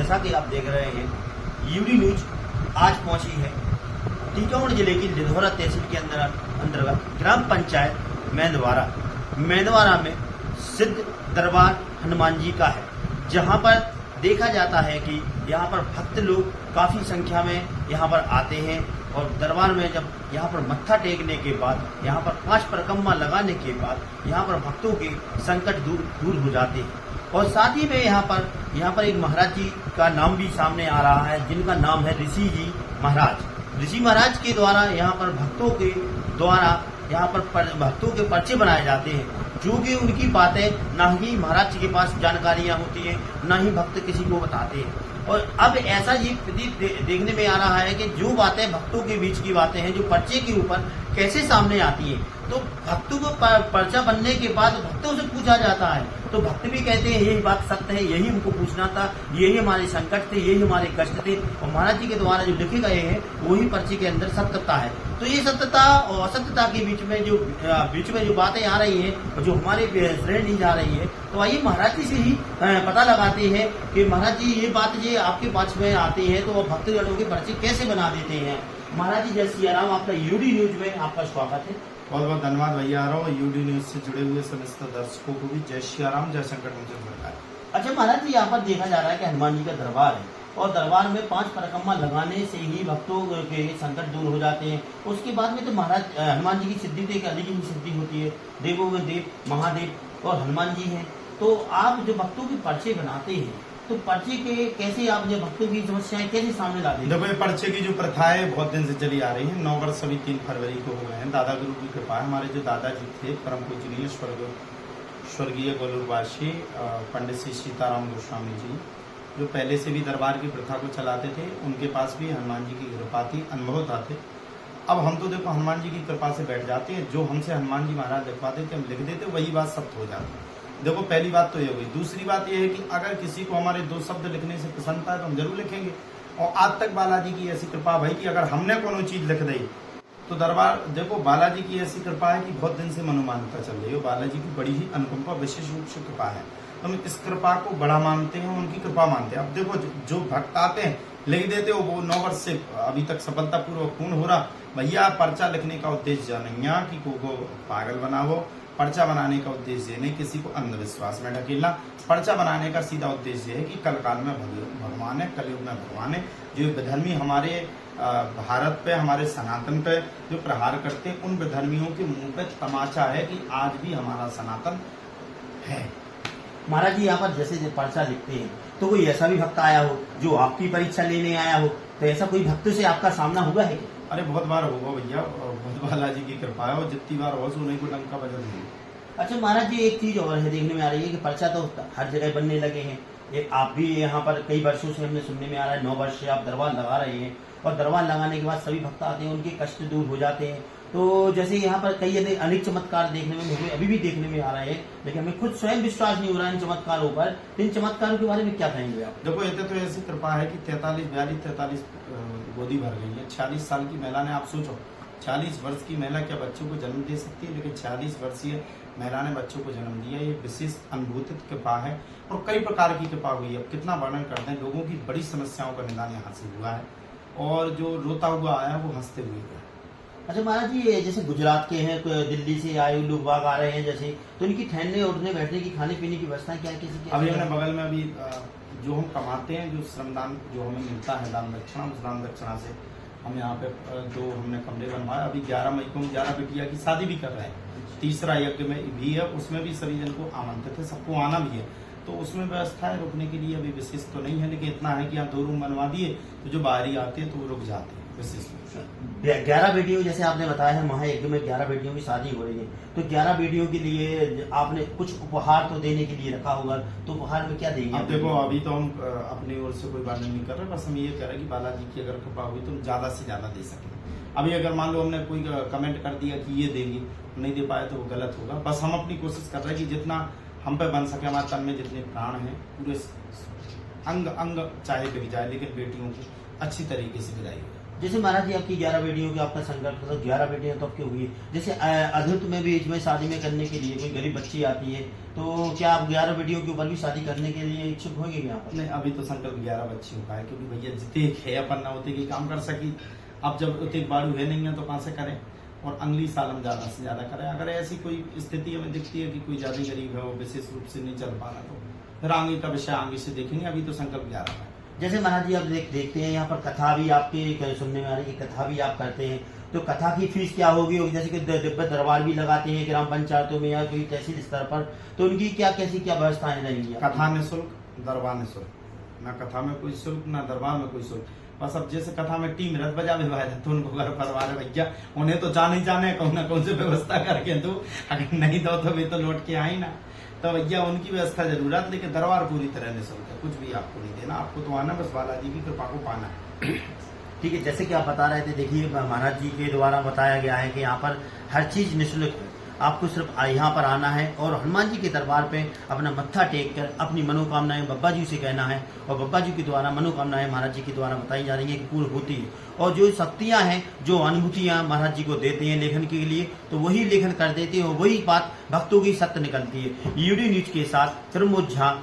जैसा कि आप देख रहे हैं यूडी न्यूज आज पहुंची है टीकमगढ़ जिले की लिधौरा तहसील के अंतर्गत ग्राम पंचायत मेंदवारा में सिद्ध दरबार हनुमान जी का है, जहां पर देखा जाता है कि यहाँ पर भक्त लोग काफी संख्या में यहाँ पर आते हैं और दरबार में जब यहाँ पर मत्था टेकने के बाद, यहाँ पर 5 परिक्रमा लगाने के बाद यहाँ पर भक्तों के संकट दूर हो जाते हैं। और साथ ही में यहाँ पर एक महाराज जी का नाम भी सामने आ रहा है, जिनका नाम है ऋषि जी महाराज। ऋषि महाराज के द्वारा यहाँ पर भक्तों के द्वारा यहाँ पर भक्तों के पर्चे बनाए जाते हैं, जो कि उनकी बातें ना ही महाराज जी के पास जानकारियां होती हैं, ना ही भक्त किसी को बताते हैं। और अब ऐसा ये देखने में आ रहा है कि जो बातें भक्तों के बीच की बातें हैं, जो पर्चे के ऊपर कैसे सामने आती हैं, तो भक्तों को पर्चा बनने के बाद भक्तों से पूछा जाता है, तो भक्त भी कहते हैं यही बात सत्य है, यही हमको पूछना था, यही हमारे संकट थे, यही हमारे कष्ट थे। और महाराज जी के द्वारा जो लिखे गए हैं वही पर्चे के अंदर सत्यता है। तो ये सत्यता और असत्यता के बीच में जो बातें आ रही हैं, जो हमारे शरण ली जा रही है, तो आइए महाराज जी से ही पता लगाते हैं कि महाराज जी ये बात ये आपके पास में आती है तो भक्तजनों के पर्चे कैसे बना देते हैं। महाराज जी जय सिया राम, आपका यूडी न्यूज में आपका स्वागत है। बहुत बहुत धन्यवाद भैया और यूडी न्यूज से जुड़े हुए समस्त दर्शकों को भी जय श्री राम, जय संकट मोचन सरकार। अच्छा महाराज जी, यहाँ पर देखा जा रहा है कि हनुमान जी का दरबार है और दरबार में 5 परिक्रमा लगाने से ही भक्तों के संकट दूर हो जाते हैं। उसके बाद में तो महाराज हनुमान जी की सिद्धि तो एक अलग ही सिद्धि होती है, देवों में देव महादेव और हनुमान जी हैं। तो आप जो भक्तों के पर्चे बनाते हैं, तो पर्चे के कैसे आप जो भक्तों की समस्याएं कैसे सामने लाते हैं? देखो ये पर्चे की जो प्रथा है बहुत दिन से चली आ रही है। 9 वर्ष अभी 3 फरवरी को हो गए हैं। दादा गुरु की कृपा है। हमारे जो दादाजी थे परम पूजनीय स्वर्गीय गोलूरवासी पंडित श्री सीताराम गोस्वामी जी, जो पहले से भी दरबार की प्रथा को चलाते थे, उनके पास भी हनुमान जी की कृपा थी, अनुभव था। अब हम तो देखो हनुमान जी की कृपा से बैठ जाते हैं, जो हमसे हनुमान जी महाराज लिखवाते थे हम लिख देते, वही बात सत्य हो जाती। देखो पहली बात तो ये हुई। दूसरी बात ये है कि अगर किसी को हमारे 2 शब्द लिखने से पसंद है तो हम जरूर लिखेंगे। और आज तक बालाजी की ऐसी कृपा भाई कि अगर हमने कोनो चीज लिख दी तो दरबार, देखो बालाजी की ऐसी कृपा है कि बहुत दिन से मनोमान्यता चल रही है। बालाजी की बड़ी ही अनुकंपा विशेष रूप से कृपा है, तो हम इस कृपा को बड़ा मानते हैं, उनकी कृपा मानते हैं। अब देखो जो भक्त आते हैं लिख देते हो, वो 9 वर्ष से अभी तक सफलतापूर्वक पूर्ण हो रहा। भैया पर्चा लिखने का उद्देश्य नहीं कि को पागल बनाओ, पर्चा बनाने का उद्देश्य नहीं किसी को अंधविश्वास में ढकेलना। पर्चा बनाने का सीधा उद्देश्य है कि कल काल में भगवान है, कलयुग में भगवान है। जो विधर्मी हमारे भारत पे, हमारे सनातन पे जो प्रहार करते हैं, उन विधर्मियों के मुंह पे तमाचा है कि आज भी हमारा सनातन है। महाराज जी यहाँ पर जैसे पर्चा लिखते हैं, तो कोई ऐसा भी भक्त आया हो जो आपकी परीक्षा लेने आया हो, तो ऐसा कोई भक्त से आपका सामना हुआ है? अरे बहुत बार होगा भैया, बहुत बालाजी की कृपा है और जितनी बार हो सुने को डंका बजा नहीं। अच्छा महाराज जी, एक चीज और है देखने में आ रही है कि पर्चा तो हर जगह बनने लगे हैं। एक आप भी यहाँ पर कई वर्षों से हमने सुनने में आ रहा है, 9 वर्ष से आप दरबार लगा रहे हैं और दरबार लगाने के बाद सभी भक्त आते हैं, उनके कष्ट दूर हो जाते हैं। तो जैसे यहाँ पर कई अनेक चमत्कार देखने में हमें अभी भी देखने में आ रहे हैं, लेकिन हमें खुद स्वयं विश्वास नहीं हो रहा है इन चमत्कारों पर। इन चमत्कारों के बारे में क्या कहेंगे आप? देखो ये तो ऐसी कृपा है कि 43 गोदी भर गई है। 46 साल की महिला ने, आप सोचो 40 वर्ष की महिला क्या बच्चों को जन्म दे सकती है, लेकिन 40 वर्षीय महिला ने बच्चों को जन्म दिया। ये विशेष अनुभूत कृपा है और कई प्रकार की कृपा हुई है। अब कितना वर्णन करते हैं। लोगों की बड़ी समस्याओं का निदान यहाँ से हुआ है और जो रोता हुआ आया वो हंसते हुए गया। अच्छा महाराज जी, जैसे गुजरात के हैं, दिल्ली से आए लोग बाग आ रहे हैं जैसे, तो इनकी ठहरने उठने बैठने की खाने पीने की व्यवस्था क्या है? किसी की अभी हमने बगल में अभी जो हम कमाते हैं, जो श्रमदान जो हमें मिलता है दान दक्षिणा, उस दान दक्षिणा से हम यहाँ पे 2 हमने कमरे बनवाए। अभी 11 मई को हम 11 बिटिया की शादी भी कर रहे हैं। 3रा यज्ञ में भी है, उसमें भी सभी जन को आमंत्रित है, सबको आना भी है। तो उसमें व्यवस्था है रुकने के लिए, अभी विशेष तो नहीं है, लेकिन इतना है कि यहाँ 2 रूम बनवा दिए तो जो बाहरी आते हैं तो वो रुक जाते हैं। विशेष 11 बेटियों, जैसे आपने बताया है महायज्ञ में 11 बेटियों की शादी हो रही है, तो 11 बेटियों के लिए आपने कुछ उपहार तो देने के लिए रखा होगा, तो उपहार में क्या देंगे? अब देखो अभी तो हम अपनी ओर से कोई वादा नहीं कर रहे, बस हम ये कह रहे हैं कि बालाजी की अगर कृपा हुई तो हम ज्यादा से ज्यादा दे सकें। अभी अगर मान लो हमने कोई कमेंट कर दिया कि ये देंगे, नहीं दे पाए तो वो गलत होगा। बस हम अपनी कोशिश कर रहे हैं कि जितना हम पे बन सके, हमारे तन में जितने प्राण हैं पूरे अंग अंग चाहे बिक जाए, लेकिन बेटियों की अच्छी तरीके से विदाई हो। जैसे महाराज जी आपकी 11 बेटियों की आपका संकल्प था, 11 बेटियां तो आपकी हुई है। जैसे अधूत में भी इसमें शादी में करने के लिए कोई गरीब बच्ची आती है, तो क्या आप 11 बेटियों के ऊपर भी शादी करने के लिए इच्छुक होंगे यहाँ पर? नहीं, अभी तो संकल्प 11 बच्चियों का है, क्योंकि भैया जितने है अपन ना होते कि काम कर सकी। अब जब उतने बाड़ू है नहीं है तो कहाँ से करें, और अगली साल हम ज्यादा से ज्यादा करें। अगर ऐसी कोई स्थिति हमें दिखती है कि कोई ज्यादा गरीब है, वो विशेष रूप से नहीं चल पा रहा, तो फिर आगे का विषय आगे से देखेंगे। अभी तो संकल्प 11 है। जैसे महाराज जी आप देखते हैं यहाँ पर कथा भी आपके सुनने में आ रही है, कथा भी आप करते हैं, तो कथा की फीस क्या होगी? जैसे कि दिव्य दरबार भी लगाते हैं ग्राम पंचायतों में या कोई तहसील स्तर पर, तो उनकी क्या कैसी क्या व्यवस्थाएं रहेंगी? कथा निःशुल्क, दरबार निःशुल्क, ना कथा में कोई शुल्क ना दरबार में कोई शुल्क। बस अब जैसे कथा में टीम रथ बजा विवाह है तो उनको घर परिवार भैया उन्हें तो जाने जाने कौन ना कौन से व्यवस्था करके दो, अगर नहीं दो तो वे तो लौट के आए ना, तो भैया उनकी व्यवस्था जरूरत। लेकिन दरबार पूरी तरह निःशुल्क है, कुछ भी आपको नहीं देना, आपको तो आना बस बालाजी की कृपा को पाना है। ठीक है, जैसे कि आप बता रहे थे, देखिए महाराज जी के द्वारा बताया गया है कि यहाँ पर हर चीज निःशुल्क है, आपको सिर्फ यहाँ पर आना है और हनुमान जी के दरबार पे अपना मत्था टेक कर अपनी मनोकामनाएं बब्बा जी से कहना है, और बब्बा जी के द्वारा मनोकामनाएं महाराज जी के द्वारा बताई जा रही है कि पूर्ण होती है। और जो शक्तियां हैं, जो अनुभूतियां महाराज जी को देते हैं लेखन के लिए, तो वही लेखन कर देते हैं और वही बात भक्तों की सत्य निकलती है। यूडी न्यूज के साथ प्रमोद झा।